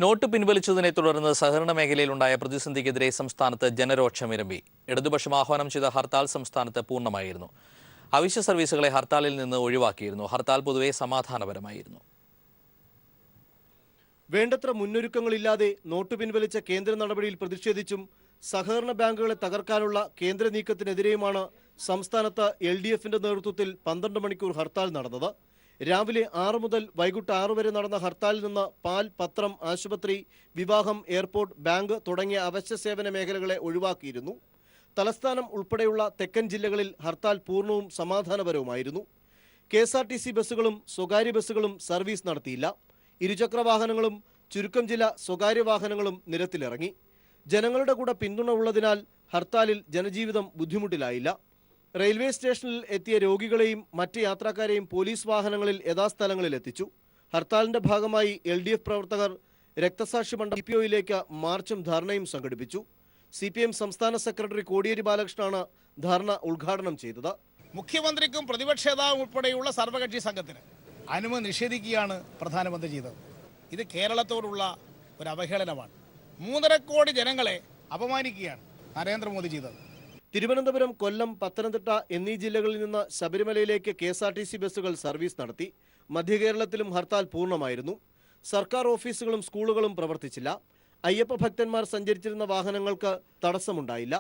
Not പിൻവലിച്ചതിനെ തുടർന്ന് സഹകരണ മേഖലയിലുണ്ടായ പ്രതിസന്ധിക്കെതിരെ സംസ്ഥാനത്ത് ജനരോക്ഷമിരമ്പി. ഇടതുപക്ഷം ആഹ്വാനം ചെയ്ത ഹർത്താൽ സംസ്ഥാനത്ത് പൂർണ്ണമായിരുന്നു. അവശ്യ സർവീസുകളെ ഹർത്താലിൽ നിന്ന് ഒഴിവാക്കിയിരുന്നു. ഹർത്താൽ പൊതുവെ സമാധാനപരമായിരുന്നു. വേണ്ടത്ര മുന്നൊരുക്കങ്ങളില്ലാതെ നോട്ട് പിൻവലിച്ച കേന്ദ്ര നടപടിയിൽ പ്രതിഷേധിച്ചും സഹകരണ ബാങ്കുകളെ തകർക്കാനുള്ള കേന്ദ്ര നീക്കത്തിനെതിരെയുമാണ് സംസ്ഥാനത്ത് LDFന്റെ നേതൃത്വത്തിൽ 12 മണിക്കൂർ ഹർത്താൽ നടന്നത്. രാവിലെ 6 മുതൽ വൈകിട്ട് 6 വരെ നടന്ന ഹർത്താലിൽ നിന്ന് പാൽ, പത്രം, ആശുപത്രി, വിവാഹം, എയർപോർട്ട്, ബാങ്ക് തുടങ്ങിയ അവശ്യ സേവന മേഖലകളെ ഒഴിവാക്കിയിരുന്നു. തലസ്ഥാനം ഉൾപ്പെടെയുള്ള തെക്കൻ ജില്ലകളിൽ ഹർത്താൽ പൂർണ്ണവും സമാധാനപരവുമായിരുന്നു. KSRTC ബസ്സുകളും സ്വകാര്യ ബസ്സുകളും സർവീസ് നടത്തിയില്ല. ഇരുചക്ര വാഹനങ്ങളും ചുരുക്കം ചില സ്വകാര്യ വാഹനങ്ങളും നിരത്തിലിറങ്ങി. ജനങ്ങളുടെ കൂടെ പിന്തുണ ഉള്ളതിനാൽ ഹർത്താലിൽ ജനജീവിതം ബുദ്ധിമുട്ടിലായില്ല. റെയിൽവേ സ്റ്റേഷനിൽ എത്തിയ രോഗികളെയും മറ്റ് യാത്രക്കാരെയും പോലീസ് വാഹനങ്ങളിൽ യഥാസ്ഥലങ്ങളിൽ എത്തിച്ചു. ഹർത്താലിന്റെ ഭാഗമായി LDF പ്രവർത്തകർ രക്തസാക്ഷി മണ്ഡപം CPOയിലേക്ക് മാർച്ചും ധർണയും സംഘടിപ്പിച്ചു. CPM സംസ്ഥാന സെക്രട്ടറി കോടിയേരി ബാലകൃഷ്ണനാണ് ധർണ ഉദ്ഘാടനം ചെയ്തത്. മുഖ്യമന്ത്രിക്കും പ്രതിപക്ഷ നേതാവും ഉൾപ്പെടെയുള്ള സർവകക്ഷി സംഘത്തിന് അനുമതി നിഷേധിക്കുകയാണ് പ്രധാനമന്ത്രി ചെയ്തത്. ഇത് കേരളത്തോടുള്ള ഒരു അവഹേളനമാണ്. 3.5 കോടി ജനങ്ങളെ അപമാനിക്കുകയാണ് നരേന്ദ്രമോദി ചെയ്തത്. തിരുവനന്തപുരം, കൊല്ലം, പത്തനംതിട്ട എന്നീ ജില്ലകളിൽ നിന്ന് ശബരിമലയിലേക്ക് KSRTC ബസ്സുകൾ സർവീസ് നടത്തി. മധ്യ കേരളത്തിലും ഹർത്താൽ പൂർണ്ണമായിരുന്നു. സർക്കാർ ഓഫീസുകളും സ്കൂളുകളും പ്രവർത്തിച്ചില്ല. അയ്യപ്പ ഭക്തന്മാർ സഞ്ചരിച്ചിരുന്ന വാഹനങ്ങൾക്ക് തടസ്സമുണ്ടായില്ല.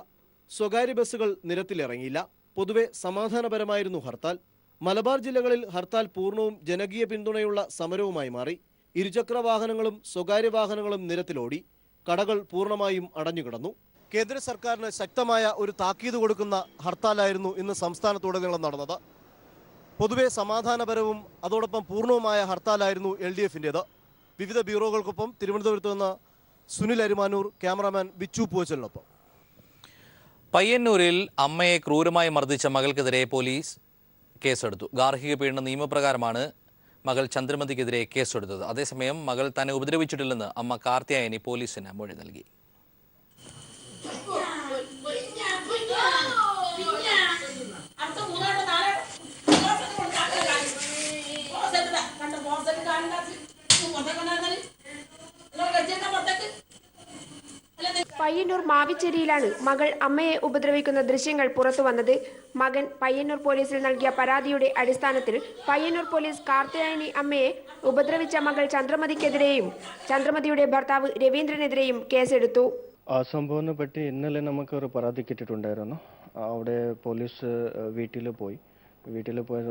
സ്വകാര്യ ബസ്സുകൾ നിരത്തിലിറങ്ങിയില്ല. പൊതുവെ സമാധാനപരമായിരുന്നു ഹർത്താൽ. മലബാർ ജില്ലകളിൽ ഹർത്താൽ പൂർണ്ണവും ജനകീയ പിന്തുണയുള്ള സമരവുമായി മാറി. ഇരുചക്ര വാഹനങ്ങളും സ്വകാര്യ വാഹനങ്ങളും നിരത്തിലോടി. കടകൾ പൂർണ്ണമായും അടഞ്ഞുകിടന്നു. കേന്ദ്ര സർക്കാരിന് ശക്തമായ ഒരു താക്കീത് കൊടുക്കുന്ന ഹർത്താലായിരുന്നു ഇന്ന് സംസ്ഥാനത്തുടനീളം നടന്നത്. പൊതുവെ സമാധാനപരവും അതോടൊപ്പം പൂർണ്ണവുമായ ഹർത്താലായിരുന്നു LDFന്റേത്. വിവിധ ബ്യൂറോകൾക്കൊപ്പം തിരുവനന്തപുരത്ത് നിന്ന് സുനിൽ അരിമാനൂർ, ക്യാമറാമാൻ ബിച്ചു പൂവച്ചലിനൊപ്പം. പയ്യന്നൂരിൽ അമ്മയെ ക്രൂരമായി മർദ്ദിച്ച മകൾക്കെതിരെ പോലീസ് കേസെടുത്തു. ഗാർഹിക പീഡന നിയമപ്രകാരമാണ് മകൾ ചന്ദ്രമതിക്കെതിരെ കേസെടുത്തത്. അതേസമയം മകൾ തന്നെ ഉപദ്രവിച്ചിട്ടില്ലെന്ന് അമ്മ കാർത്യായനി പോലീസിന് മൊഴി നൽകി. പയ്യന്നൂർ മാവിച്ചേരിയിലാണ് മകൾ അമ്മയെ ഉപദ്രവിക്കുന്ന ദൃശ്യങ്ങൾ പുറത്തുവന്നത്. മകൻ പയ്യന്നൂർ പോലീസിൽ നൽകിയ പരാതിയുടെ അടിസ്ഥാനത്തിൽ പയ്യന്നൂർ പോലീസ് കാർത്യായനി അമ്മയെ ഉപദ്രവിച്ച മകൾ ചന്ദ്രമതിക്കെതിരെയും ചന്ദ്രമതിയുടെ ഭർത്താവ് രവീന്ദ്രനെതിരെയും കേസെടുത്തു. ആ സംഭവത്തെ പറ്റി ഇന്നലെ നമുക്കൊരു പരാതി കിട്ടിയിട്ടുണ്ടായിരുന്നു. അവിടെ പോലീസ് വീട്ടിൽ പോയി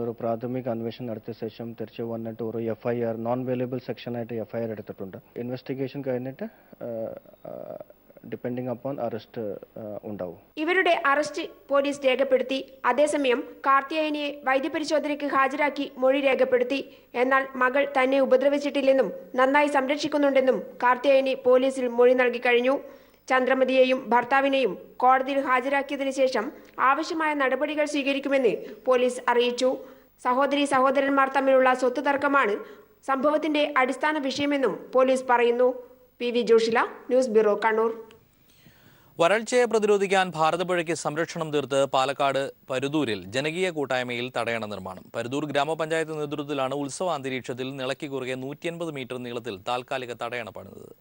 ഒരു പ്രാഥമിക അന്വേഷണം നടത്തിയ ശേഷം തിരിച്ചു വന്നിട്ട് ഒരു FIR നോൺ അവൈലബിൾ സെക്ഷനായിട്ട് FIR എടുത്തിട്ടുണ്ട്. ഇൻവെസ്റ്റിഗേഷൻ കഴിഞ്ഞിട്ട് ഡിപ്പെൻഡിംഗ് അപ്പോൺ അറസ്റ്റ് ഉണ്ടാവും. ഇവരുടെ അറസ്റ്റ് പോലീസ് രേഖപ്പെടുത്തി. അതേസമയം കാർത്യായനിയെ വൈദ്യപരിശോധനയ്ക്ക് ഹാജരാക്കി മൊഴി രേഖപ്പെടുത്തി. എന്നാൽ മകൾ തന്നെ ഉപദ്രവിച്ചിട്ടില്ലെന്നും നന്നായി സംരക്ഷിക്കുന്നുണ്ടെന്നും കാർത്യായനി പോലീസിൽ മൊഴി നൽകി കഴിഞ്ഞു. ചന്ദ്രമതിയെയും ഭർത്താവിനെയും കോടതിയിൽ ഹാജരാക്കിയതിനു ശേഷം ആവശ്യമായ നടപടികൾ സ്വീകരിക്കുമെന്ന് പോലീസ് അറിയിച്ചു. സഹോദരന്മാർ തമ്മിലുള്ള സ്വത്ത് തർക്കമാണ് സംഭവത്തിന്റെ അടിസ്ഥാന വിഷയമെന്നും പോലീസ് പറയുന്നു. PV Joshila, news bureau, Kannur. വരൾച്ചയെ പ്രതിരോധിക്കാൻ ഭാരതപ്പുഴയ്ക്ക് സംരക്ഷണം തീർത്ത് പാലക്കാട് പരുതൂരിൽ ജനകീയ കൂട്ടായ്മയിൽ തടയണ നിർമ്മാണം. പരുതൂർ ഗ്രാമപഞ്ചായത്ത് നേതൃത്വത്തിലാണ് ഉത്സവ അന്തരീക്ഷത്തിൽ നിളയ്ക്ക് കുറുകെ 150 മീറ്റർ നീളത്തിൽ താൽക്കാലിക തടയണ പണിതത്.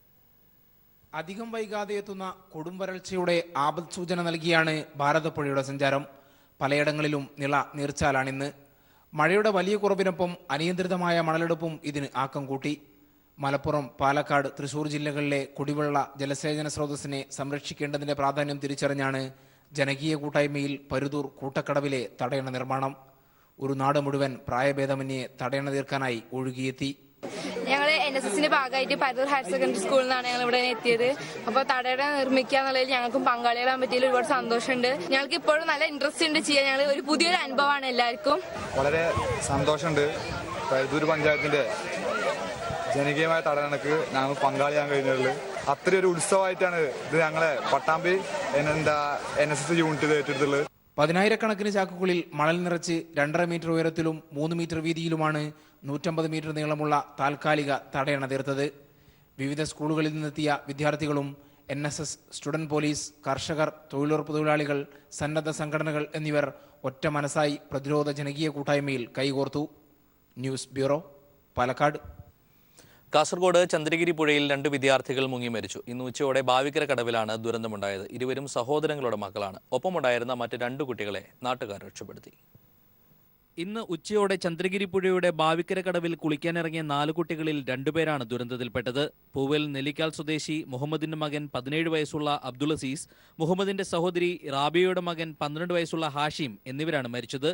അധികം വൈകാതെ എത്തുന്ന കൊടും വരൾച്ചയുടെ ആപത് സൂചന നൽകിയാണ് ഭാരതപ്പുഴയുടെ സഞ്ചാരം. പലയിടങ്ങളിലും നീർച്ചാലാണിന്ന്. മഴയുടെ വലിയ കുറവിനൊപ്പം അനിയന്ത്രിതമായ മണലെടുപ്പും ഇതിന് ആക്കം കൂട്ടി. മലപ്പുറം, പാലക്കാട്, തൃശൂർ ജില്ലകളിലെ കുടിവെള്ള ജലസേചന സ്രോതസ്സിനെ സംരക്ഷിക്കേണ്ടതിന്റെ പ്രാധാന്യം തിരിച്ചറിഞ്ഞാണ് ജനകീയ കൂട്ടായ്മയിൽ പരുതൂർ കൂട്ടക്കടവിലെ തടയണ നിർമ്മാണം. ഒരു നാട് മുഴുവൻ പ്രായഭേദമന്യേ തടയണ തീർക്കാനായി ഒഴുകിയെത്തി. ഞങ്ങൾ NSSന്റെ ഭാഗമായിട്ട് പരുതൂർ ഹയർ സെക്കൻഡറി സ്കൂളിൽ നിന്നാണ് ഞങ്ങൾ ഇവിടെ എത്തിയത്. അപ്പോൾ തടയണ നിർമ്മിക്കുക എന്നുള്ളതിൽ ഞങ്ങൾക്കും പങ്കാളികളാൻ പറ്റിയതിൽ ഒരുപാട് സന്തോഷമുണ്ട്. ഞങ്ങൾക്ക് ഇപ്പോഴും നല്ല ഇൻട്രസ്റ്റ് ഉണ്ട് ചെയ്യാൻ. ഞങ്ങൾ ഒരു പുതിയൊരു അനുഭവമാണ് എല്ലാവർക്കും. വളരെ സന്തോഷമുണ്ട്. പരുതൂർ പഞ്ചായത്തിന്റെ ജനകീയമായ തടയണക്ക് ഞങ്ങൾ പങ്കാളിയാൻ കഴിഞ്ഞതിൽ അത്രയൊരു ഉത്സവമായിട്ടാണ് ഇത് ഞങ്ങളെ പട്ടാമ്പി NSS യൂണിറ്റ് ഏറ്റെടുത്തുള്ളത്. 10,000-കണക്കിന് ചാക്കുകളിൽ മണൽ നിറച്ച് 2.5 മീറ്റർ ഉയരത്തിലും 3 മീറ്റർ വീതിയിലുമാണ് 150 മീറ്റർ നീളമുള്ള താൽക്കാലിക തടയണ തീർത്തത്. വിവിധ സ്കൂളുകളിൽ നിന്നെത്തിയ വിദ്യാർത്ഥികളും NSS, സ്റ്റുഡന്റ് പോലീസ്, കർഷകർ, തൊഴിലുറപ്പ് തൊഴിലാളികൾ, സന്നദ്ധ സംഘടനകൾ എന്നിവർ ഒറ്റ മനസ്സായി പ്രതിരോധ ജനകീയ കൂട്ടായ്മയിൽ കൈകോർത്തു. News bureau, Palakkad. കാസർഗോഡ് ചന്ദ്രഗിരി പുഴയിൽ 2 വിദ്യാർത്ഥികൾ മുങ്ങി മരിച്ചു. ഇന്ന് ഉച്ചയോടെ ബാവിക്കര കടവിലാണ് ദുരന്തമുണ്ടായത്. ഇരുവരും സഹോദരങ്ങളുടെ മക്കളാണ്. ഒപ്പമുണ്ടായിരുന്ന മറ്റ് 2 കുട്ടികളെ നാട്ടുകാർ രക്ഷപ്പെടുത്തി. ഇന്ന് ഉച്ചയോടെ ചന്ദ്രഗിരി പുഴയുടെ ബാവിക്കര കടവിൽ കുളിക്കാനിറങ്ങിയ 4 കുട്ടികളിൽ 2 പേരാണ് ദുരന്തത്തിൽപ്പെട്ടത്. പൂവൽ നെല്ലിക്കാൽ സ്വദേശി മുഹമ്മദിന്റെ മകൻ 17 വയസ്സുള്ള അബ്ദുൾ അസീസ്, മുഹമ്മദിന്റെ സഹോദരി റാബിയയുടെ മകൻ 12 വയസ്സുള്ള ഹാഷിം എന്നിവരാണ് മരിച്ചത്.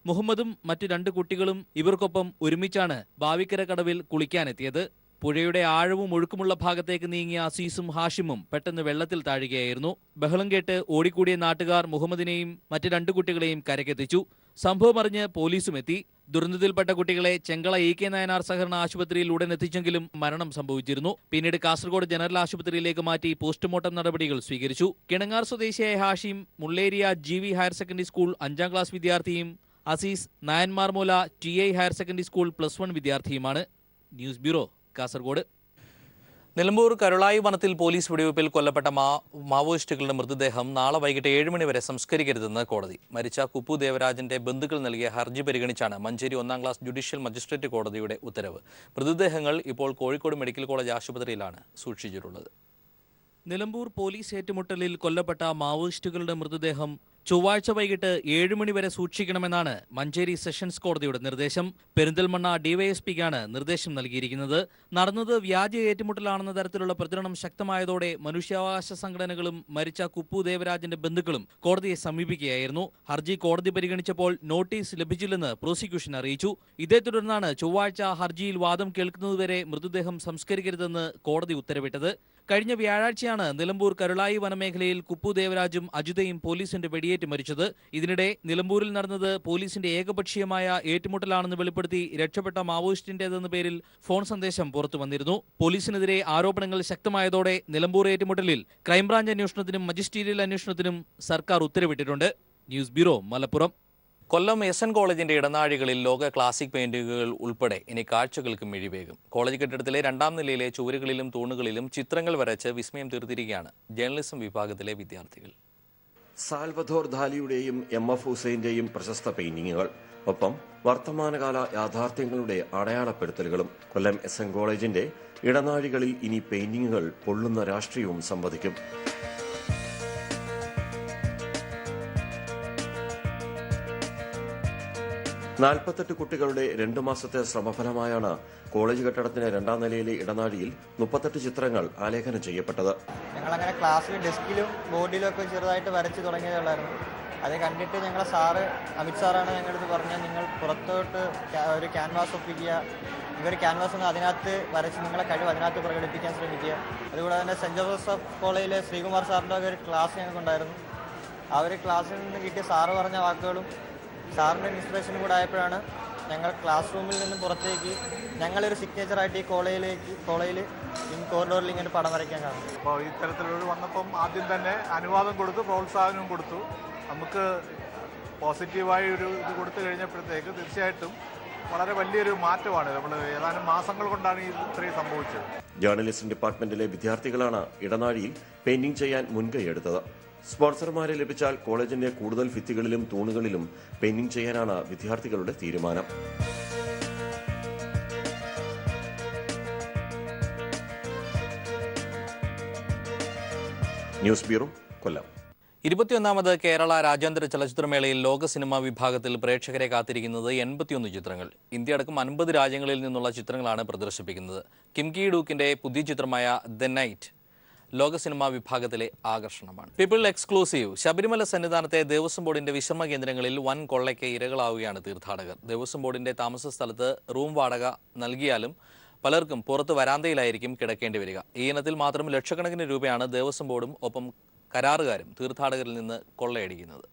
മുഹമ്മദും മറ്റ് 2 കുട്ടികളും ഇവർക്കൊപ്പം ഒരുമിച്ചാണ് ബാവിക്കര കടവിൽ കുളിക്കാനെത്തിയത്. പുഴയുടെ ആഴവും ഒഴുക്കുമുള്ള ഭാഗത്തേക്ക് നീങ്ങിയ അസീസും ഹാഷിമും പെട്ടെന്ന് വെള്ളത്തിൽ താഴുകയായിരുന്നു. ബഹളം കേട്ട് ഓടിക്കൂടിയ നാട്ടുകാർ മുഹമ്മദിനെയും മറ്റ് 2 കുട്ടികളെയും കരക്കെത്തിച്ചു. സംഭവം അറിഞ്ഞ് പോലീസും എത്തി. ദുരന്തത്തിൽപ്പെട്ട കുട്ടികളെ ചെങ്കള EK നായനാർ സഹകരണ ആശുപത്രിയിൽ ഉടൻ എത്തിച്ചെങ്കിലും മരണം സംഭവിച്ചിരുന്നു. പിന്നീട് കാസർഗോഡ് ജനറൽ ആശുപത്രിയിലേക്ക് മാറ്റി പോസ്റ്റ്മോർട്ടം നടപടികൾ സ്വീകരിച്ചു. കിണങ്ങാർ സ്വദേശിയായ Hashim Mulleria GV higher secondary school 5ാം ക്ലാസ് വിദ്യാർത്ഥിയും Azeez Nayanmarmoola TI higher secondary school +1 വിദ്യാർത്ഥിയുമാണ്. News bureau, Kasaragod. നിലമ്പൂർ കരുളായി വനത്തിൽ പോലീസ് വെടിവയ്പിൽ കൊല്ലപ്പെട്ട മാവോയിസ്റ്റുകളുടെ മൃതദേഹം നാളെ വൈകിട്ട് 7 മണി വരെ സംസ്കരിക്കരുതെന്ന് കോടതി. മരിച്ച കുപ്പു ദേവരാജന്റെ ബന്ധുക്കൾ നൽകിയ ഹർജി പരിഗണിച്ചാണ് മഞ്ചേരി 1ാം ക്ലാസ് ജുഡീഷ്യൽ മജിസ്ട്രേറ്റ് കോടതിയുടെ ഉത്തരവ്. മൃതദേഹങ്ങൾ ഇപ്പോൾ കോഴിക്കോട് മെഡിക്കൽ കോളേജ് ആശുപത്രിയിലാണ് സൂക്ഷിച്ചിട്ടുള്ളത്. നിലമ്പൂർ പോലീസ് ഏറ്റുമുട്ടലിൽ കൊല്ലപ്പെട്ട മാവോയിസ്റ്റുകളുടെ മൃതദേഹം ചൊവ്വാഴ്ച വൈകിട്ട് 7 മണി വരെ സൂക്ഷിക്കണമെന്നാണ് മഞ്ചേരി സെഷൻസ് കോടതിയുടെ നിർദ്ദേശം. പെരിന്തൽമണ്ണ ഡിവൈഎസ്പിക്കാണ് നിർദ്ദേശം നൽകിയിരിക്കുന്നത്. നടന്നത് വ്യാജ ഏറ്റുമുട്ടലാണെന്ന തരത്തിലുള്ള പ്രചരണം ശക്തമായതോടെ മനുഷ്യാവകാശ സംഘടനകളും മരിച്ച കുപ്പു ദേവരാജന്റെ ബന്ധുക്കളും കോടതിയെ സമീപിക്കുകയായിരുന്നു. ഹർജി കോടതി പരിഗണിച്ചപ്പോൾ നോട്ടീസ് ലഭിച്ചില്ലെന്ന് പ്രോസിക്യൂഷൻ അറിയിച്ചു. ഇതേ തുടർന്നാണ് ചൊവ്വാഴ്ച ഹർജിയിൽ വാദം കേൾക്കുന്നതുവരെ മൃതദേഹം സംസ്കരിക്കരുതെന്ന് കോടതി ഉത്തരവിട്ടത്. കഴിഞ്ഞ വ്യാഴാഴ്ചയാണ് നിലമ്പൂർ കരുളായി വനമേഖലയിൽ കുപ്പു ദേവരാജും അജിതയും പോലീസിന്റെ വെടിയേറ്റ് മരിച്ചത്. ഇതിനിടെ നിലമ്പൂരിൽ നടന്നത് പോലീസിന്റെ ഏകപക്ഷീയമായ ഏറ്റുമുട്ടലാണെന്ന് വെളിപ്പെടുത്തി രക്ഷപ്പെട്ട മാവോയിസ്റ്റിന്റേതെന്ന പേരിൽ ഫോൺ സന്ദേശം പുറത്തു വന്നിരുന്നു. പോലീസിനെതിരെ ആരോപണങ്ങൾ ശക്തമായതോടെ നിലമ്പൂർ ഏറ്റുമുട്ടലിൽ ക്രൈംബ്രാഞ്ച് അന്വേഷണത്തിനും മജിസ്റ്റീരിയൽ അന്വേഷണത്തിനും സർക്കാർ ഉത്തരവിട്ടിട്ടുണ്ട്. News bureau, Malappuram. Kollam SN കോളേജിന്റെ ഇടനാഴികളിൽ ലോക ക്ലാസിക് പെയിന്റിങ്ങുകൾ ഉൾപ്പെടെ ഇനി കാഴ്ചകൾക്ക് മിഴിവേകും. കോളേജ് കെട്ടിടത്തിലെ 2ാം നിലയിലെ ചുവരുകളിലും തൂണുകളിലും ചിത്രങ്ങൾ വരച്ച് വിസ്മയം തീർത്തിരിക്കുകയാണ് ജേർണലിസം വിഭാഗത്തിലെ വിദ്യാർത്ഥികൾ. സാൽവധോർ ദാലിയുടെയും MF ഹുസൈന്റെയും പ്രശസ്ത പെയിന്റിങ്ങുകൾ, ഒപ്പം വർത്തമാനകാല യാഥാർത്ഥ്യങ്ങളുടെ അടയാളപ്പെടുത്തലുകളും. കൊല്ലം SN കോളേജിന്റെ ഇടനാഴികളിൽ ഇനി പെയിന്റിങ്ങുകൾ പൊള്ളുന്ന രാഷ്ട്രീയവും സംവദിക്കും. 48 കുട്ടികളുടെ 2 മാസത്തെ ശ്രമഫലമായാണ് കോളേജ് കെട്ടിടത്തിന്റെ 2ാം നിലയിലെ ഇടനാഴിയിൽ 38 ചിത്രങ്ങൾ ആലേഖനം ചെയ്യപ്പെട്ടത്. ഞങ്ങളങ്ങനെ ക്ലാസ്സിൽ ഡെസ്കിലും ബോർഡിലും ഒക്കെ ചെറുതായിട്ട് വരച്ച് തുടങ്ങിയതുള്ളായിരുന്നു. അത് കണ്ടിട്ട് ഞങ്ങളെ സാറ് അമിത് സാറാണ് ഞങ്ങളടുത്ത് പറഞ്ഞത്, നിങ്ങൾ പുറത്തോട്ട് ഒരു ക്യാൻവാസ് ഒപ്പിക്കുക, ഇവർ ക്യാൻവാസ് ഒന്ന് അതിനകത്ത് വരച്ച് നിങ്ങളെ കഴിവ് അതിനകത്ത് പ്രകടിപ്പിക്കാൻ ശ്രമിക്കുക. അതുകൂടാതെ തന്നെ സെൻറ് ജോസഫ് കോളേജിലെ ശ്രീകുമാർ സാറിൻ്റെ ഒരു ക്ലാസ് ഞങ്ങൾക്കുണ്ടായിരുന്നു. ആ ഒരു ക്ലാസ്സിൽ നിന്ന് കിട്ടിയ സാറ് പറഞ്ഞ വാക്കുകളും സാറിൻ്റെ ഇൻസ്പിറേഷനും കൂടെ ആയപ്പോഴാണ് ഞങ്ങൾ ക്ലാസ് റൂമിൽ നിന്നും പുറത്തേക്ക് ഞങ്ങളൊരു സിഗ്നേച്ചറായിട്ട് ഈ കോളേജിൽ കോറിഡോറിൽ ഇങ്ങനെ പടം വരയ്ക്കാൻ കാണും. അപ്പോൾ ഇത്തരത്തിലൊരു വന്നപ്പം ആദ്യം തന്നെ അനുവാദം കൊടുത്തു, പ്രോത്സാഹനവും കൊടുത്തു. നമുക്ക് പോസിറ്റീവായി ഒരു ഇത് കൊടുത്തു കഴിഞ്ഞപ്പോഴത്തേക്ക് തീർച്ചയായിട്ടും വളരെ വലിയൊരു മാറ്റമാണ്. നമ്മൾ ഏതാനും മാസങ്ങൾ കൊണ്ടാണ് ഇത്രയും സംഭവിച്ചത്. ജേർണലിസം ഡിപ്പാർട്ട്മെന്റിലെ വിദ്യാർത്ഥികളാണ് ഇടനാഴിയിൽ പെയിന്റിംഗ് ചെയ്യാൻ മുൻകൈയെടുത്തത്. സ്പോൺസർമാരെ ലഭിച്ചാൽ കോളേജിന്റെ കൂടുതൽ ഭിത്തികളിലും തൂണുകളിലും പെയിന്റിംഗ് ചെയ്യാനാണ് വിദ്യാർത്ഥികളുടെ തീരുമാനം. ന്യൂസ് ബ്യൂറോ, കൊല്ലം. 21ാമത് കേരള രാജ്യാന്തര ചലച്ചിത്രമേളയിൽ ലോക സിനിമാ വിഭാഗത്തിൽ പ്രേക്ഷകരെ കാത്തിരിക്കുന്നത് 81 ചിത്രങ്ങൾ. ഇന്ത്യ അടക്കം 50 രാജ്യങ്ങളിൽ നിന്നുള്ള ചിത്രങ്ങളാണ് പ്രദർശിപ്പിക്കുന്നത്. കിംകി ഡൂക്കിന്റെ പുതിയ ചിത്രമായ ദ നൈറ്റ് ലോക സിനിമാ വിഭാഗത്തിലെ ആകർഷണമാണ്. People exclusive. ശബരിമല സന്നിധാനത്തെ ദേവസ്വം ബോർഡിന്റെ വിശ്രമ കേന്ദ്രങ്ങളിൽ വൻ കൊള്ളയ്ക്ക് ഇരകളാവുകയാണ് തീർത്ഥാടകർ. ദേവസ്വം ബോർഡിന്റെ താമസ സ്ഥലത്ത് റൂം വാടക നൽകിയാലും പലർക്കും പുറത്ത് വരാന്തയിലായിരിക്കും കിടക്കേണ്ടി വരിക. ഈ ഇനത്തിൽ മാത്രം ലക്ഷക്കണക്കിന് രൂപയാണ് ദേവസ്വം ബോർഡും ഒപ്പം കരാറുകാരും തീർത്ഥാടകരിൽ നിന്ന് കൊള്ളയടിക്കുന്നത്.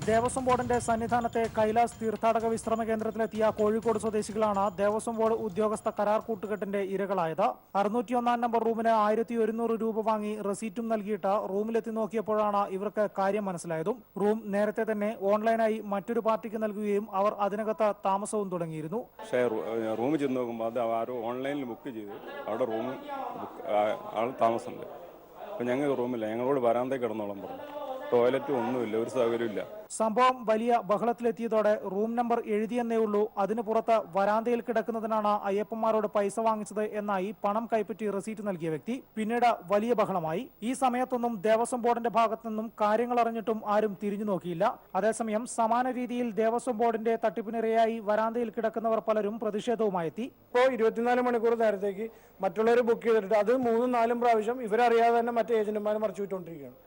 ദേവസ്വം ബോർഡിന്റെ സന്നിധാനത്തെ കൈലാസ് തീർത്ഥാടക വിശ്രമ കേന്ദ്രത്തിലെത്തിയ കോഴിക്കോട് സ്വദേശികളാണ് ദേവസ്വം ബോർഡ് ഉദ്യോഗസ്ഥ കരാർ കൂട്ടുകെട്ടിന്റെ ഇരകളായത്. 601 നമ്പർ റൂമിന് 1100 രൂപ വാങ്ങി റെസീറ്റും നൽകിയിട്ട് റൂമിലെത്തി നോക്കിയപ്പോഴാണ് ഇവർക്ക് കാര്യം മനസ്സിലായതും. റൂം നേരത്തെ തന്നെ ഓൺലൈനായി മറ്റൊരു പാർട്ടിക്ക് നൽകുകയും അവർ അതിനകത്ത് താമസവും തുടങ്ങിയിരുന്നു. റൂമിൽ ചെന്ന് നോക്കുമ്പോൾ അത് ആരോ ഓൺലൈനിൽ ബുക്ക് ചെയ്ത് അവിടെ റൂം ആൾ താമസമുണ്ട്. അപ്പോൾ ഞങ്ങൾക്ക് റൂമില്ല, ഞങ്ങളോട് വരാന്തേ കിടന്നോളം പറഞ്ഞു. ടോയ്ലറ്റും ഒന്നുമില്ല, ഒരു സൗകര്യമില്ല. സംഭവം വലിയ ബഹളത്തിലെത്തിയതോടെ റൂം നമ്പർ എഴുതിയെന്നേ ഉള്ളൂ, അതിനു പുറത്ത് വരാന്തയിൽ കിടക്കുന്നതിനാണ് അയ്യപ്പന്മാരോട് പൈസ വാങ്ങിച്ചത് എന്നായി പണം കൈപ്പറ്റി റെസീറ്റ് നൽകിയ വ്യക്തി. പിന്നീട് വലിയ ബഹളമായി. ഈ സമയത്തൊന്നും ദേവസ്വം ബോർഡിന്റെ ഭാഗത്തു നിന്നും കാര്യങ്ങൾ അറിഞ്ഞിട്ടും ആരും തിരിഞ്ഞു നോക്കിയില്ല. അതേസമയം സമാന രീതിയിൽ ദേവസ്വം ബോർഡിന്റെ തട്ടിപ്പിനിരയായി വരാന്തയിൽ കിടക്കുന്നവർ പലരും പ്രതിഷേധവുമായി എത്തി. ഇപ്പോൾ 24 മണിക്കൂർ നേരത്തേക്ക് മറ്റുള്ളവർ ബുക്ക് ചെയ്തിട്ട് അത് 3-4 പ്രാവശ്യം ഇവരറിയാതെ തന്നെ മറ്റേ ഏജന്റുമാർ മറിച്ചു വിട്ടുകൊണ്ടിരിക്കുകയാണ്.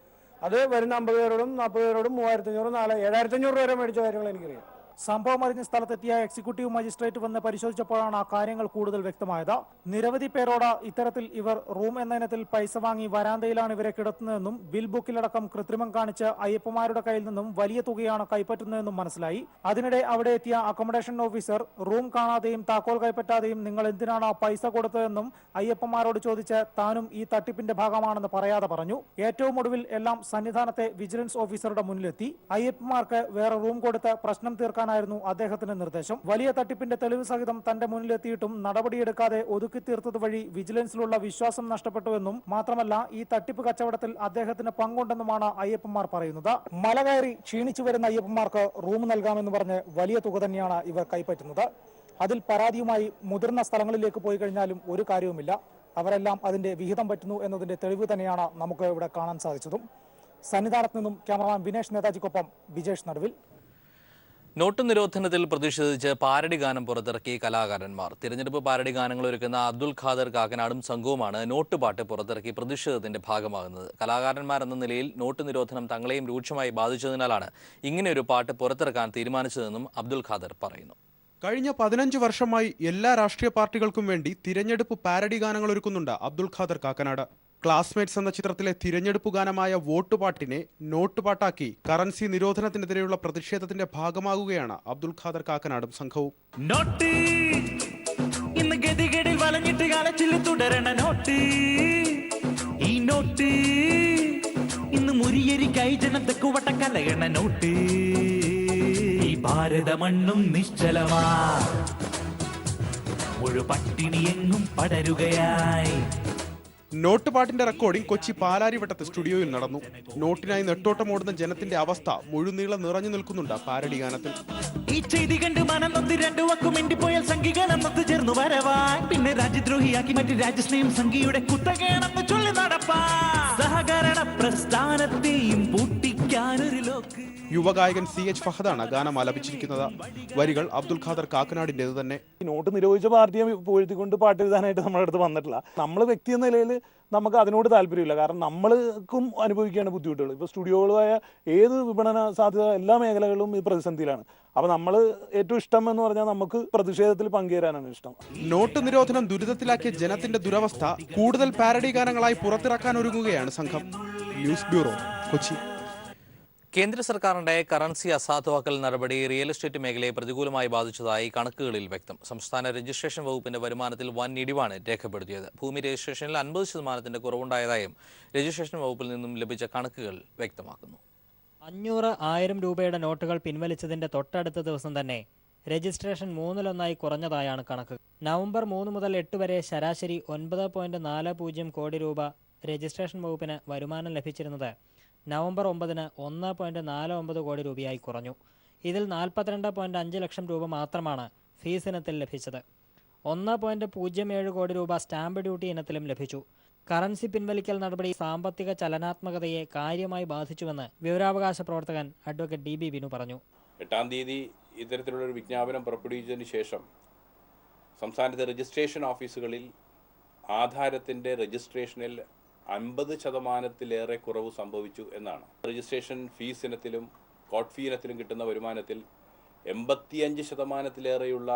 അത് വരുന്ന 50 പേരോടും 40 പേരോടും 3500, 7,500 വരെ മേടിച്ച കാര്യങ്ങൾ എനിക്കറിയാം. സംഭവം അറിഞ്ഞ സ്ഥലത്തെത്തിയ എക്സിക്യൂട്ടീവ് മജിസ്ട്രേറ്റ് വന്ന് പരിശോധിച്ചപ്പോഴാണ് കാര്യങ്ങൾ കൂടുതൽ വ്യക്തമായത്. നിരവധി പേരോട് ഇത്തരത്തിൽ ഇവർ റൂം എന്ന ഇനത്തിൽ പൈസ വാങ്ങി വരാന്തയിലാണ് ഇവരെ കിടത്തുന്നതെന്നും ബിൽ ബുക്കിലടക്കം കൃത്രിമം കാണിച്ച് അയ്യപ്പന്മാരുടെ കയ്യിൽ നിന്നും വലിയ തുകയാണ് കൈപ്പറ്റുന്നതെന്നും മനസ്സിലായി. അതിനിടെ അവിടെ എത്തിയ അക്കോമഡേഷൻ ഓഫീസർ റൂം കാണാതെയും താക്കോൽ കൈപ്പറ്റാതെയും നിങ്ങൾ എന്തിനാണ് പൈസ കൊടുത്തതെന്നും അയ്യപ്പന്മാരോട് ചോദിച്ച് താനും ഈ തട്ടിപ്പിന്റെ ഭാഗമാണെന്ന് പറയാതെ പറഞ്ഞു. ഏറ്റവും ഒടുവിൽ എല്ലാം സന്നിധാനത്തെ വിജിലൻസ് ഓഫീസറുടെ മുന്നിലെത്തി. അയ്യപ്പന്മാർക്ക് വേറെ റൂം കൊടുത്ത് പ്രശ്നം തീർക്കാൻ അദ്ദേഹത്തിന്റെ നിർദ്ദേശം. വലിയ തട്ടിപ്പിന്റെ തെളിവ് സഹിതം തന്റെ മുന്നിലെത്തിയിട്ടും നടപടിയെടുക്കാതെ ഒതുക്കി തീർത്തത് വഴി വിജിലൻസിലുള്ള വിശ്വാസം നഷ്ടപ്പെട്ടുവെന്നും മാത്രമല്ല ഈ തട്ടിപ്പ് കച്ചവടത്തിൽ അദ്ദേഹത്തിന് പങ്കുണ്ടെന്നുമാണ് അയ്യപ്പന്മാർ പറയുന്നത്. മല കയറി ക്ഷീണിച്ചു വരുന്ന അയ്യപ്പന്മാർക്ക് റൂം നൽകാമെന്ന് പറഞ്ഞ് വലിയ തുക തന്നെയാണ് ഇവർ കൈപ്പറ്റുന്നത്. അതിൽ പരാതിയുമായി മുതിർന്ന സ്ഥലങ്ങളിലേക്ക് പോയി കഴിഞ്ഞാലും ഒരു കാര്യവുമില്ല. അവരെല്ലാം അതിന്റെ വിഹിതം പറ്റുന്നു എന്നതിന്റെ തെളിവ് തന്നെയാണ് നമുക്ക് ഇവിടെ കാണാൻ സാധിച്ചതും. സന്നിധാനത്ത് നിന്നും ക്യാമറമാൻ വിനേഷ് നേതാജിക്കൊപ്പം വിജേഷ് നടുവിൽ. നോട്ട് നിരോധനത്തിൽ പ്രതിഷേധിച്ച് പാരഡി ഗാനം പുറത്തിറക്കി കലാകാരന്മാർ. തിരഞ്ഞെടുപ്പ് പാരഡി ഗാനങ്ങൾ ഒരുക്കുന്ന അബ്ദുൽ ഖാദർ കാക്കനാടും സംഘവുമാണ് നോട്ട് പാട്ട് പുറത്തിറക്കി പ്രതിഷേധത്തിന്റെ ഭാഗമാകുന്നത്. കലാകാരന്മാരെന്ന നിലയിൽ നോട്ട് നിരോധനം തങ്ങളെയും രൂക്ഷമായി ബാധിച്ചതിനാലാണ് ഇങ്ങനെയൊരു പാട്ട് പുറത്തിറക്കാൻ തീരുമാനിച്ചതെന്നും അബ്ദുൽ ഖാദർ പറയുന്നു. കഴിഞ്ഞ 15 വർഷമായി എല്ലാ രാഷ്ട്രീയ പാർട്ടികൾക്കും വേണ്ടി തിരഞ്ഞെടുപ്പ് പാരഡി ഗാനങ്ങൾ ഒരുക്കുന്നുണ്ട് അബ്ദുൽ ഖാദർ കാക്കനാട്. ക്ലാസ്മേറ്റ്സ് എന്ന ചിത്രത്തിലെ തിരഞ്ഞെടുപ്പ് ഗാനമായ വോട്ടുപാട്ടിനെ നോട്ടുപാട്ടാക്കി കറൻസി നിരോധനത്തിനെതിരെയുള്ള പ്രതിഷേധത്തിന്റെ ഭാഗമാകുകയാണ് അബ്ദുൽ ഖാദർ കാക്കനാടും സംഘവും. നോട്ട് ഇന്ന് ഗതികേടിൽ വളഞ്ഞിട്ട് കാലച്ചിൽ തുടരണ നോട്ട്, ഈ നോട്ട് ഇന്ന് മുരിയരിക്കായി ജനതക്ക് വട്ടക്കലയണ നോട്ട്, ഈ ഭാരത മണ്ണും നിശ്ചലമാ മുഴു പട്ടിണി എങ്ങും പടരുകയായി. നോട്ട് പാട്ടിന്റെ റെക്കോർഡിംഗ് കൊച്ചി പാലാരിവട്ടത്ത് സ്റ്റുഡിയോയിൽ നടന്നു. നോട്ടിനായി നെട്ടോട്ടമോടുന്ന ജനത്തിന്റെ അവസ്ഥ മുഴുനീളം നിറഞ്ഞു നിൽക്കുന്നുണ്ട് പാരഡി ഗാനത്തിൽ. ഈ ചെയ്തി കണ്ട് മനം നൊന്ത് രണ്ടു വക്കും മിണ്ടിപ്പോയാൽ സംഘികളെന്നൊത്ത് ചേർന്നു വരവാൻ, പിന്നെ രാജ്യദ്രോഹിയാക്കി മറ്റു രാജ്യസ്നേഹം സംഘിയുടെ കുത്തകയാണെന്ന് ചൊല്ലി നടപ്പാ, സഹകരണ പ്രസ്ഥാനത്തെയും പൂട്ടിക്കാനൊരു ലോക്ക്. യുവഗായകൻ CH ഫഹദാണ് ഗാനം ആലപിച്ചിരിക്കുന്നത്. വരികൾ അബ്ദുൽ ഖാദർ കാക്കനാടിൻ്റെത് തന്നെ. നോട്ട് നിരോധിച്ച പാർട്ടിയെ പുകഴ്ത്തിക്കൊണ്ട് പാട്ട് എഴുതാനായിട്ട് നമ്മുടെ അടുത്ത് വന്നിട്ടില്ല. നമ്മൾ വ്യക്തി എന്ന നിലയിൽ നമുക്ക് അതിനോട് താല്പര്യമില്ല. കാരണം നമ്മൾക്കും അനുഭവിക്കുകയാണ് ബുദ്ധിമുട്ടുകൾ. ഇപ്പോൾ സ്റ്റുഡിയോകളായ ഏത് വിപണന സാധ്യത എല്ലാ മേഖലകളിലും ഈ പ്രതിസന്ധിയിലാണ്. അപ്പോൾ നമ്മൾ ഏറ്റവും ഇഷ്ടം എന്ന് പറഞ്ഞാൽ നമുക്ക് പ്രതിഷേധത്തിൽ പങ്കുചേരാനാണ് ഇഷ്ടം. നോട്ട് നിരോധനം ദുരിതത്തിലാക്കിയ ജനത്തിന്റെ ദുരവസ്ഥ കൂടുതൽ പാരഡി ഗാനങ്ങളായി പുറത്തിറക്കാൻ ഒരുങ്ങുകയാണ് സംഘം. News bureau, Kochi. കേന്ദ്ര സർക്കാരിന്റെ കറൻസി അസാധുവാക്കൽ നടപടി റിയൽ എസ്റ്റേറ്റ് മേഖലയെ പ്രതികൂലമായി ബാധിച്ചതായി കണക്കുകളിൽ വ്യക്തം. സംസ്ഥാന രജിസ്ട്രേഷൻ വകുപ്പിന്റെ വരുമാനത്തിൽ വൻ ഇടിവാണ് രേഖപ്പെടുത്തിയത്. ഭൂമി രജിസ്ട്രേഷനിൽ 50% കുറവുണ്ടായതായും രജിസ്ട്രേഷൻ വകുപ്പിൽ നിന്നും ലഭിച്ച കണക്കുകൾ വ്യക്തമാക്കുന്നു. 500,000 രൂപയുടെ നോട്ടുകൾ പിൻവലിച്ചതിന്റെ തൊട്ടടുത്ത ദിവസം തന്നെ രജിസ്ട്രേഷൻ 1/3 കുറഞ്ഞതായാണ് കണക്ക്. നവംബർ 3 മുതൽ 8 വരെ ശരാശരി 9.40 കോടി രൂപ രജിസ്ട്രേഷൻ വകുപ്പിന് വരുമാനം ലഭിച്ചിരുന്നത് നവംബർ 9-ന് 1.49 കോടി രൂപയായി കുറഞ്ഞു. ഇതിൽ 42.5 ലക്ഷം രൂപ മാത്രമാണ് ഫീസ് ഇനത്തിൽ ലഭിച്ചത്. 1.07 കോടി രൂപ സ്റ്റാമ്പ് ഡ്യൂട്ടി ഇനത്തിലും ലഭിച്ചു. കറൻസി പിൻവലിക്കൽ നടപടി സാമ്പത്തിക ചലനാത്മകതയെ കാര്യമായി ബാധിച്ചുവെന്ന് വിവരാവകാശ പ്രവർത്തകൻ അഡ്വക്കേറ്റ് DB വിനു പറഞ്ഞു. 8-ാം തീയതി ഇത്തരത്തിലുള്ളൊരു വിജ്ഞാപനം പുറപ്പെടുവിച്ചതിന് ശേഷം സംസ്ഥാനത്തെ രജിസ്ട്രേഷൻ ഓഫീസുകളിൽ ആധാരത്തിൻ്റെ രജിസ്ട്രേഷനിൽ 50% കുറവ് സംഭവിച്ചു എന്നാണ്. രജിസ്ട്രേഷൻ ഫീസ് ഇനത്തിലും കോട്ട് ഫീ ഇനത്തിലും കിട്ടുന്ന വരുമാനത്തിൽ 85%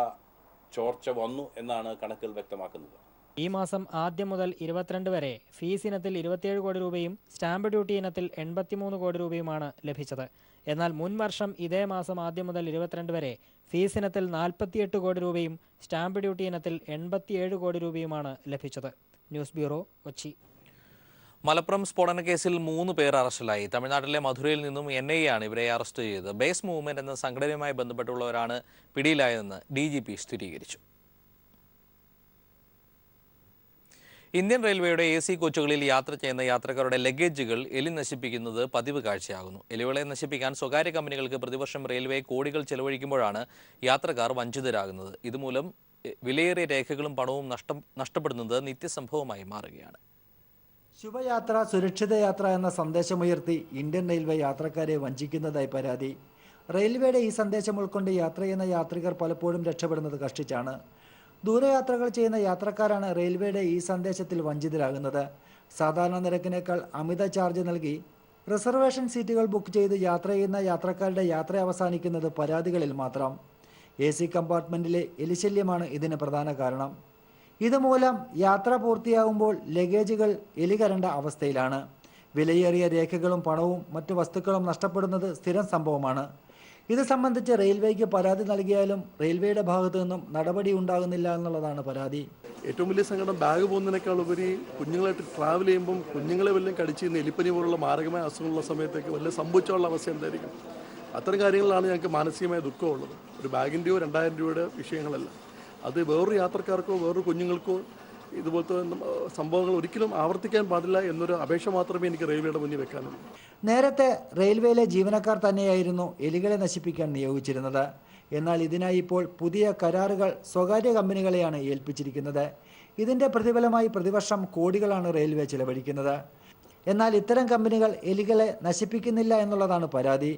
ചോർച്ച വന്നു എന്നാണ് കണക്കുകൾ വ്യക്തമാക്കുന്നത്. ഈ മാസം ആദ്യം മുതൽ 22 വരെ ഫീസ് ഇനത്തിൽ 27 കോടി രൂപയും സ്റ്റാമ്പ് ഡ്യൂട്ടി ഇനത്തിൽ 83 കോടി രൂപയുമാണ് ലഭിച്ചത്. എന്നാൽ മുൻ വർഷം ഇതേ മാസം ആദ്യം മുതൽ 22 വരെ ഫീസ് ഇനത്തിൽ 48 കോടി രൂപയും സ്റ്റാമ്പ് ഡ്യൂട്ടി ഇനത്തിൽ 87 കോടി രൂപയുമാണ് ലഭിച്ചത്. News bureau, Kochi. മലപ്പുറം സ്ഫോടന കേസിൽ 3 പേർ അറസ്റ്റിലായി. തമിഴ്നാട്ടിലെ മധുരയിൽ നിന്നും NIA ആണ് ഇവരെ അറസ്റ്റ് ചെയ്തത്. ബേസ് മൂവ്മെന്റ് എന്ന സംഘടനയുമായി ബന്ധപ്പെട്ടുള്ളവരാണ് പിടിയിലായതെന്ന് DGP സ്ഥിരീകരിച്ചു. ഇന്ത്യൻ റെയിൽവേയുടെ AC കോച്ചുകളിൽ യാത്ര ചെയ്യുന്ന യാത്രക്കാരുടെ ലഗേജുകൾ എലി നശിപ്പിക്കുന്നത് പതിവ് കാഴ്ചയാകുന്നു. എലികളെ നശിപ്പിക്കാൻ സ്വകാര്യ കമ്പനികൾക്ക് പ്രതിവർഷം റെയിൽവേ കോടികൾ ചെലവഴിക്കുമ്പോഴാണ് യാത്രക്കാർ വഞ്ചിതരാകുന്നത്. ഇതുമൂലം വിലയേറിയ രേഖകളും പണവും നഷ്ടപ്പെടുന്നത് നിത്യസംഭവമായി മാറുകയാണ്. ശുഭയാത്ര സുരക്ഷിത യാത്ര എന്ന സന്ദേശമുയർത്തി ഇന്ത്യൻ റെയിൽവേ യാത്രക്കാരെ വഞ്ചിക്കുന്നതായി പരാതി. റെയിൽവേയുടെ ഈ സന്ദേശം ഉൾക്കൊണ്ട് യാത്ര ചെയ്യുന്ന യാത്രികർ പലപ്പോഴും രക്ഷപ്പെടുന്നത് കഷ്ടിച്ചാണ്. ദൂരയാത്രകൾ ചെയ്യുന്ന യാത്രക്കാരാണ് റെയിൽവേയുടെ ഈ സന്ദേശത്തിൽ വഞ്ചിതരാകുന്നത്. സാധാരണ നിരക്കിനേക്കാൾ അമിത ചാർജ് നൽകി റിസർവേഷൻ സീറ്റുകൾ ബുക്ക് ചെയ്ത് യാത്ര ചെയ്യുന്ന യാത്രക്കാരുടെ യാത്ര അവസാനിക്കുന്നത് പരാതികളിൽ മാത്രം. AC കമ്പാർട്ട്മെൻറ്റിലെ എലിശല്യമാണ് ഇതിന് പ്രധാന കാരണം. ഇതുമൂലം യാത്ര പൂർത്തിയാകുമ്പോൾ ലഗേജുകൾ എലികരണ്ട അവസ്ഥയിലാണ്. വിലയേറിയ രേഖകളും പണവും മറ്റു വസ്തുക്കളും നഷ്ടപ്പെടുന്നത് സ്ഥിരം സംഭവമാണ്. ഇത് സംബന്ധിച്ച് റെയിൽവേക്ക് പരാതി നൽകിയാലും റെയിൽവേയുടെ ഭാഗത്തു നിന്നും നടപടി ഉണ്ടാകുന്നില്ല എന്നുള്ളതാണ് പരാതി. ഏറ്റവും വലിയ സങ്കടം ബാഗ് പോകുന്നതിനേക്കാൾ ഉപരി കുഞ്ഞുങ്ങളായിട്ട് ട്രാവൽ ചെയ്യുമ്പം കുഞ്ഞുങ്ങളെ വല്ലതും കടിച്ച് എലിപ്പനി പോലുള്ള മാരകമായ അസുഖമുള്ള സമയത്തേക്ക് വല്ലതും സംഭവിച്ചുള്ള അവസ്ഥ എന്തായിരിക്കും? അത്തരം കാര്യങ്ങളിലാണ് ഞങ്ങൾക്ക് മാനസികമായ ദുഃഖമുള്ളത്. ഒരു ബാഗിൻ്റെയോ 2000 രൂപയുടെ വിഷയങ്ങളല്ല. അത് വേറൊരു യാത്രക്കാർക്കോ വേറൊരു കുഞ്ഞുങ്ങൾക്കോ ഇതുപോലത്തെ സംഭവങ്ങൾ ഒരിക്കലും ആവർത്തിക്കാൻ പാടില്ല എന്നൊരു അപേക്ഷ മാത്രമേ എനിക്ക് റെയിൽവേയുടെ മുന്നിൽ വെക്കാനുള്ളൂ. നേരത്തെ റെയിൽവേയിലെ ജീവനക്കാർ തന്നെയായിരുന്നു എലികളെ നശിപ്പിക്കാൻ നിയോഗിച്ചിരുന്നത്. എന്നാൽ ഇതിനായി ഇപ്പോൾ പുതിയ കരാറുകൾ സ്വകാര്യ കമ്പനികളെയാണ് ഏൽപ്പിച്ചിരിക്കുന്നത്. ഇതിൻ്റെ പ്രതിഫലമായി പ്രതിവർഷം കോടികളാണ് റെയിൽവേ ചിലവഴിക്കുന്നത്. എന്നാൽ ഇത്തരം കമ്പനികൾ എലികളെ നശിപ്പിക്കുന്നില്ല എന്നുള്ളതാണ് പരാതി.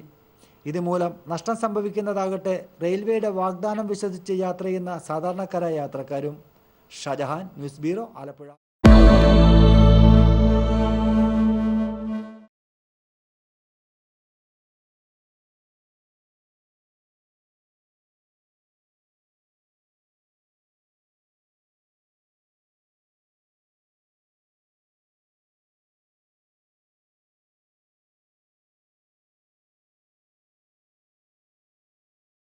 ഇതുമൂലം നഷ്ടം സംഭവിക്കുന്നതാകട്ടെ റെയിൽവേയുടെ വാഗ്ദാനം വിശ്വസിച്ച് യാത്ര ചെയ്യുന്ന സാധാരണക്കാരായ യാത്രക്കാരും. Shajahan, news bureau, Alappuzha.